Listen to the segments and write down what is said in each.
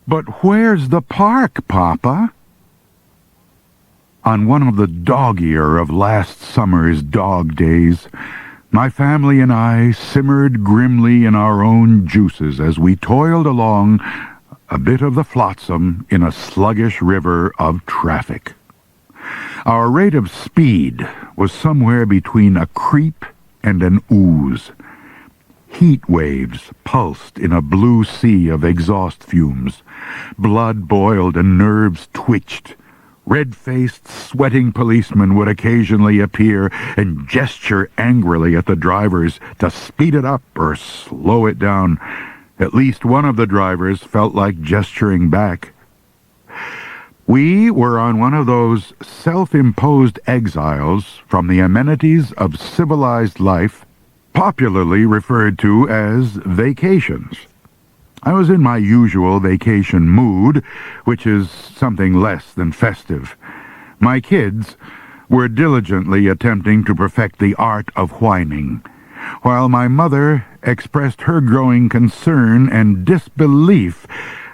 "But where's the park, Papa?" On one of the dog-ear of last summer's dog days, my family and I simmered grimly in our own juices as we toiled along a bit of the flotsam in a sluggish river of traffic. Our rate of speed was somewhere between a creep and an ooze. Heat waves pulsed in a blue sea of exhaust fumes. Blood boiled and nerves twitched. Red-faced, sweating policemen would occasionally appear and gesture angrily at the drivers to speed it up or slow it down. At least one of the drivers felt like gesturing back. We were on one of those self-imposed exiles from the amenities of civilized life, popularly referred to as vacations. I was in my usual vacation mood, which is something less than festive. My kids were diligently attempting to perfect the art of whining, while my mother expressed her growing concern and disbelief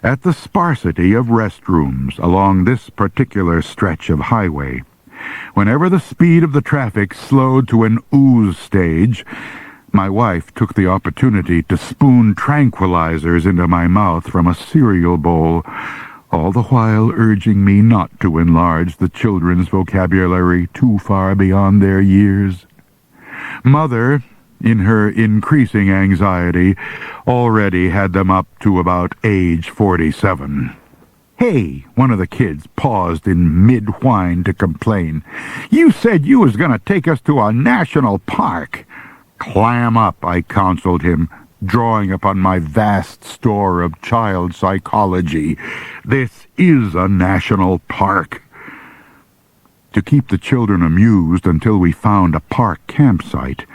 at the sparsity of restrooms along this particular stretch of highway. Whenever the speed of the traffic slowed to an ooze stage, my wife took the opportunity to spoon tranquilizers into my mouth from a cereal bowl, all the while urging me not to enlarge the children's vocabulary too far beyond their years. Mother, in her increasing anxiety, already had them up to about age 47. "Hey," one of the kids paused in mid-whine to complain. "You said you was going to take us to a national park." "Clam up," I counseled him, drawing upon my vast store of child psychology. "This is a national park." To keep the children amused until we found a park campsite,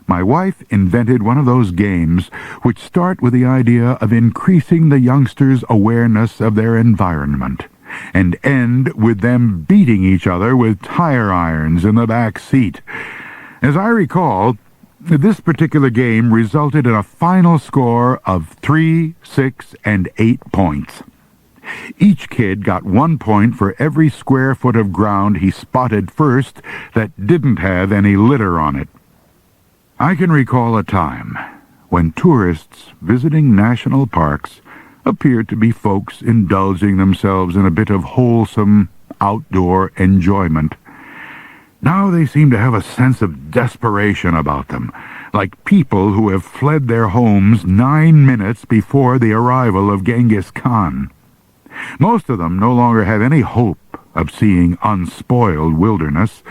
my wife invented one of those games which start with the idea of increasing the youngsters' awareness of their environment and end with them beating each other with tire irons in the back seat. As I recall, this particular game resulted in a final score of 3, 6, and 8 points. Each kid got 1 point for every square foot of ground he spotted first that didn't have any litter on it. I can recall a time when tourists visiting national parks appeared to be folks indulging themselves in a bit of wholesome outdoor enjoyment. Now they seem to have a sense of desperation about them, like people who have fled their homes 9 minutes before the arrival of Genghis Khan. Most of them no longer have any hope of seeing unspoiled wilderness,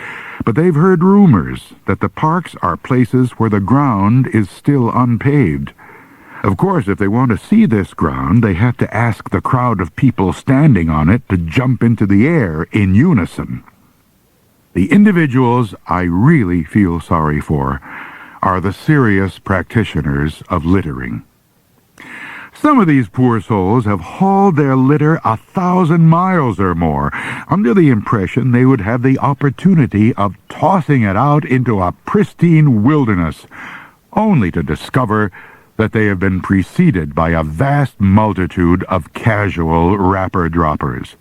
but they've heard rumors that the parks are places where the ground is still unpaved. Of course, if they want to see this ground, they have to ask the crowd of people standing on it to jump into the air in unison. The individuals I really feel sorry for are the serious practitioners of littering. Some of these poor souls have hauled their litter 1,000 miles or more, under the impression they would have the opportunity of tossing it out into a pristine wilderness, only to discover that they have been preceded by a vast multitude of casual wrapper-droppers.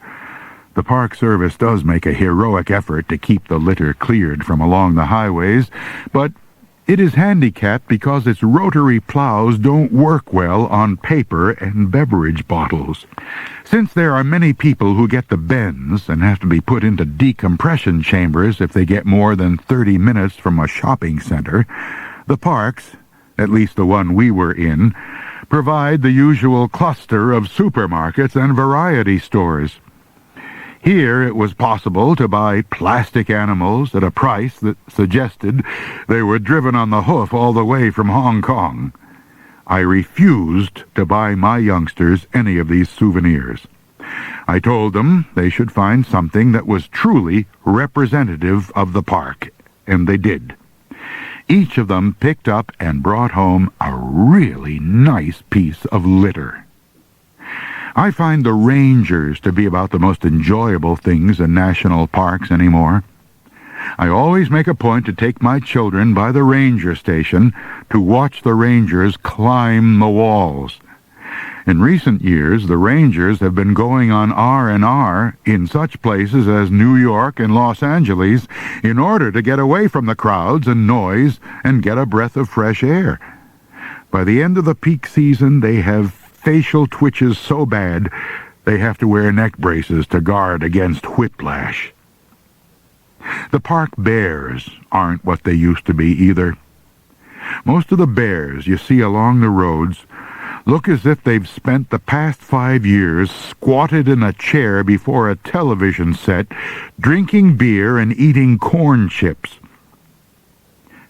The Park Service does make a heroic effort to keep the litter cleared from along the highways, but it is handicapped because its rotary plows don't work well on paper and beverage bottles. Since there are many people who get the bends and have to be put into decompression chambers if they get more than 30 minutes from a shopping center, the parks, at least the one we were in, provide the usual cluster of supermarkets and variety stores. Here it was possible to buy plastic animals at a price that suggested they were driven on the hoof all the way from Hong Kong. I refused to buy my youngsters any of these souvenirs. I told them they should find something that was truly representative of the park, and they did. Each of them picked up and brought home a really nice piece of litter. I find the rangers to be about the most enjoyable things in national parks anymore. I always make a point to take my children by the ranger station to watch the rangers climb the walls. In recent years, the Rangers have been going on R&R in such places as New York and Los Angeles in order to get away from the crowds and noise and get a breath of fresh air. By the end of the peak season, they have facial twitches so bad they have to wear neck braces to guard against whiplash. The park bears aren't what they used to be either. Most of the bears you see along the roads look as if they've spent the past 5 years squatted in a chair before a television set, drinking beer and eating corn chips.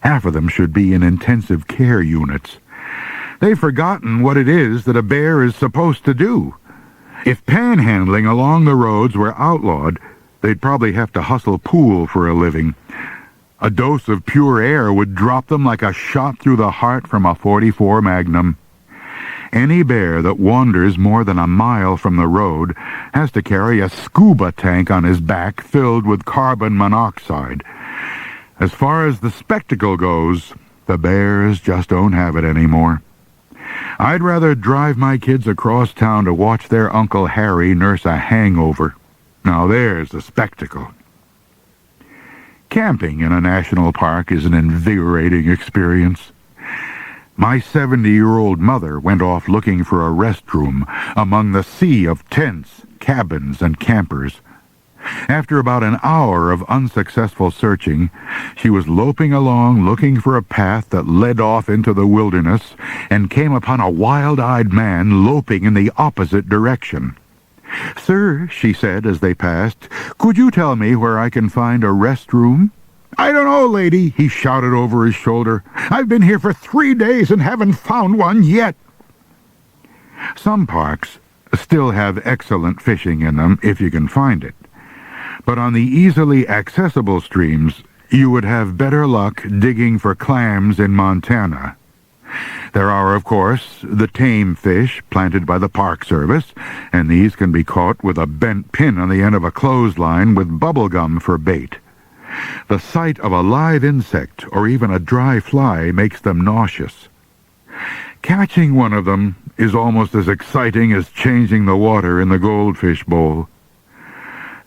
Half of them should be in intensive care units. They've forgotten what it is that a bear is supposed to do. If panhandling along the roads were outlawed, they'd probably have to hustle pool for a living. A dose of pure air would drop them like a shot through the heart from a .44 Magnum. Any bear that wanders more than a mile from the road has to carry a scuba tank on his back filled with carbon monoxide. As far as the spectacle goes, the bears just don't have it anymore. I'd rather drive my kids across town to watch their Uncle Harry nurse a hangover. Now there's a spectacle. Camping in a national park is an invigorating experience. My 70-year-old mother went off looking for a restroom among the sea of tents, cabins, and campers. After about an hour of unsuccessful searching, she was loping along looking for a path that led off into the wilderness and came upon a wild-eyed man loping in the opposite direction. "Sir," she said as they passed, "could you tell me where I can find a restroom?" "I don't know, lady," he shouted over his shoulder. "I've been here for 3 days and haven't found one yet." Some parks still have excellent fishing in them if you can find it. But on the easily accessible streams, you would have better luck digging for clams in Montana. There are, of course, the tame fish planted by the Park Service, and these can be caught with a bent pin on the end of a clothesline with bubble gum for bait. The sight of a live insect or even a dry fly makes them nauseous. Catching one of them is almost as exciting as changing the water in the goldfish bowl.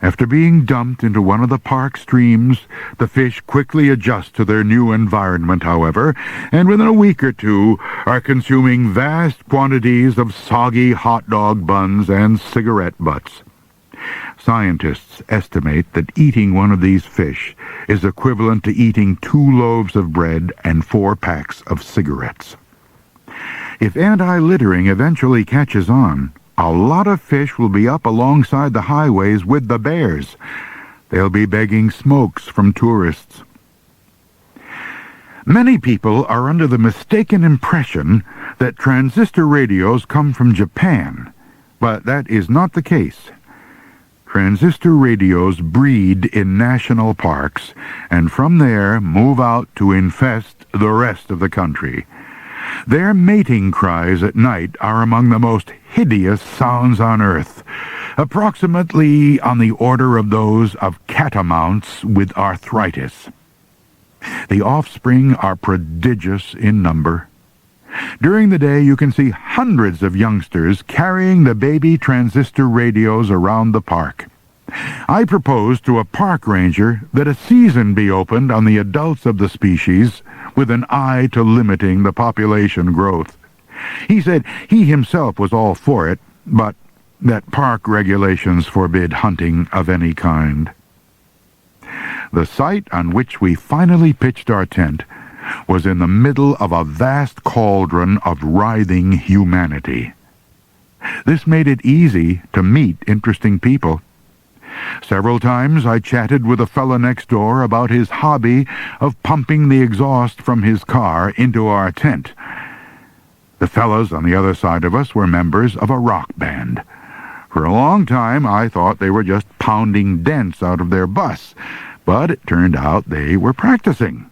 After being dumped into one of the park streams, the fish quickly adjust to their new environment, however, and within a week or two are consuming vast quantities of soggy hot dog buns and cigarette butts. Scientists estimate that eating one of these fish is equivalent to eating 2 loaves of bread and 4 packs of cigarettes. If anti-littering eventually catches on, a lot of fish will be up alongside the highways with the bears. They'll be begging smokes from tourists. Many people are under the mistaken impression that transistor radios come from Japan, but that is not the case. Transistor radios breed in national parks, and from there move out to infest the rest of the country. Their mating cries at night are among the most hideous sounds on earth, approximately on the order of those of catamounts with arthritis. The offspring are prodigious in number. During the day you can see hundreds of youngsters carrying the baby transistor radios around the park. I proposed to a park ranger that a season be opened on the adults of the species with an eye to limiting the population growth. He said he himself was all for it, but that park regulations forbid hunting of any kind. The site on which we finally pitched our tent was in the middle of a vast cauldron of writhing humanity. This made it easy to meet interesting people. Several times I chatted with a fellow next door about his hobby of pumping the exhaust from his car into our tent. The fellows on the other side of us were members of a rock band. For a long time I thought they were just pounding dents out of their bus, but it turned out they were practicing.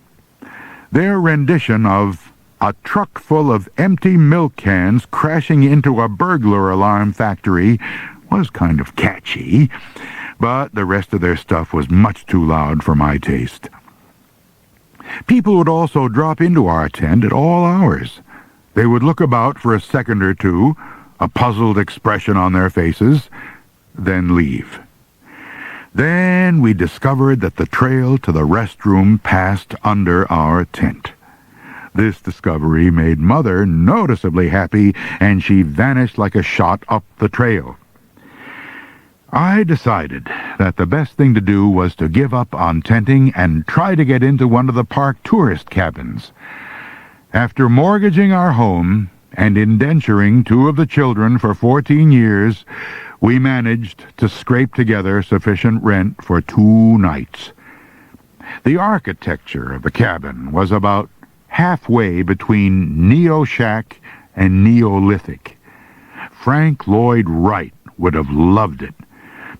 Their rendition of "A Truck Full of Empty Milk Cans Crashing into a Burglar Alarm Factory" was kind of catchy, but the rest of their stuff was much too loud for my taste. People would also drop into our tent at all hours. They would look about for a second or two, a puzzled expression on their faces, then leave. Then we discovered that the trail to the restroom passed under our tent. This discovery made Mother noticeably happy, and she vanished like a shot up the trail. I decided that the best thing to do was to give up on tenting and try to get into one of the park tourist cabins. After mortgaging our home and indenturing 2 of the children for 14 years, we managed to scrape together sufficient rent for 2 nights. The architecture of the cabin was about halfway between Neo-Shack and Neolithic. Frank Lloyd Wright would have loved it,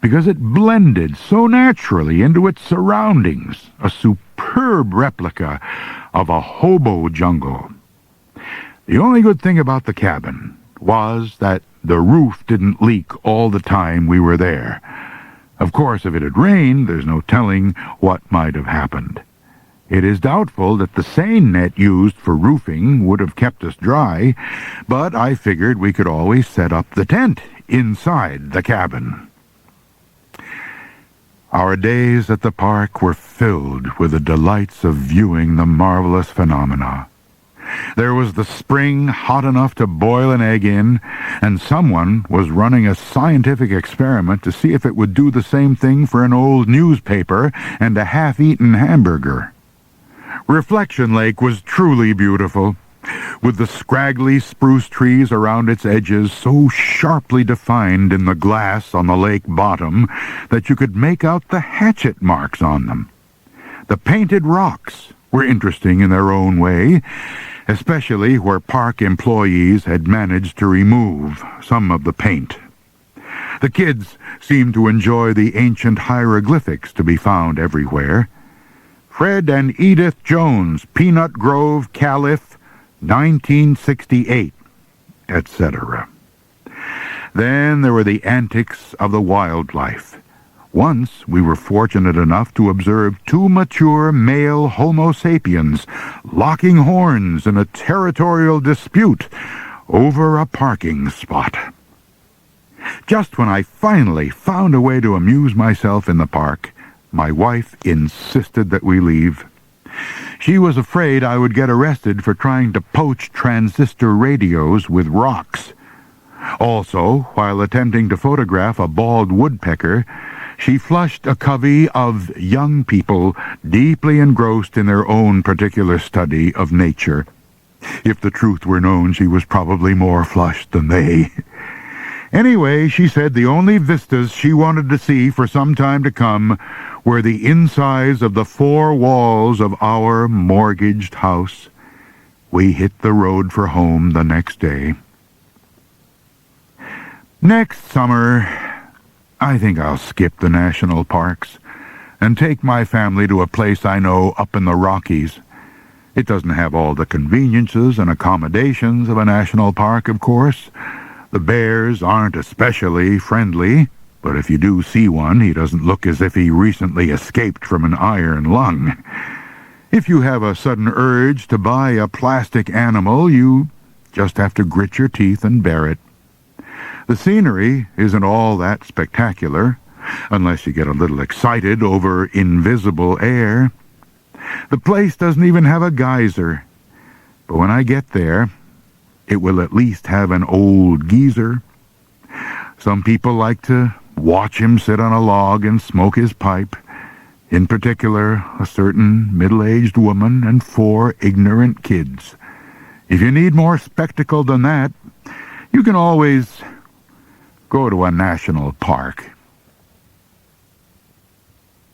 because it blended so naturally into its surroundings, a superb replica of a hobo jungle. The only good thing about the cabin was that the roof didn't leak all the time we were there. Of course, if it had rained, there's no telling what might have happened. It is doubtful that the seine net used for roofing would have kept us dry, but I figured we could always set up the tent inside the cabin. Our days at the park were filled with the delights of viewing the marvelous phenomena. There was the spring hot enough to boil an egg in, and someone was running a scientific experiment to see if it would do the same thing for an old newspaper and a half-eaten hamburger. Reflection Lake was truly beautiful, with the scraggly spruce trees around its edges so sharply defined in the glass on the lake bottom that you could make out the hatchet marks on them. The painted rocks were interesting in their own way, especially where park employees had managed to remove some of the paint. The kids seemed to enjoy the ancient hieroglyphics to be found everywhere. Fred and Edith Jones, Peanut Grove, Caliph, 1968, etc. Then there were the antics of the wildlife. Once we were fortunate enough to observe 2 mature male Homo sapiens locking horns in a territorial dispute over a parking spot. Just when I finally found a way to amuse myself in the park, my wife insisted that we leave. She was afraid I would get arrested for trying to poach transistor radios with rocks. Also, while attempting to photograph a bald woodpecker, she flushed a covey of young people deeply engrossed in their own particular study of nature. If the truth were known, she was probably more flushed than they. Anyway, she said the only vistas she wanted to see for some time to come were the insides of the 4 walls of our mortgaged house. We hit the road for home the next day. Next summer, I think I'll skip the national parks and take my family to a place I know up in the Rockies. It doesn't have all the conveniences and accommodations of a national park, of course. The bears aren't especially friendly, but if you do see one, he doesn't look as if he recently escaped from an iron lung. If you have a sudden urge to buy a plastic animal, you just have to grit your teeth and bear it. The scenery isn't all that spectacular, unless you get a little excited over invisible air. The place doesn't even have a geyser, but when I get there, it will at least have an old geezer. Some people like to watch him sit on a log and smoke his pipe. In particular, a certain middle-aged woman and 4 ignorant kids. If you need more spectacle than that, you can always go to a national park.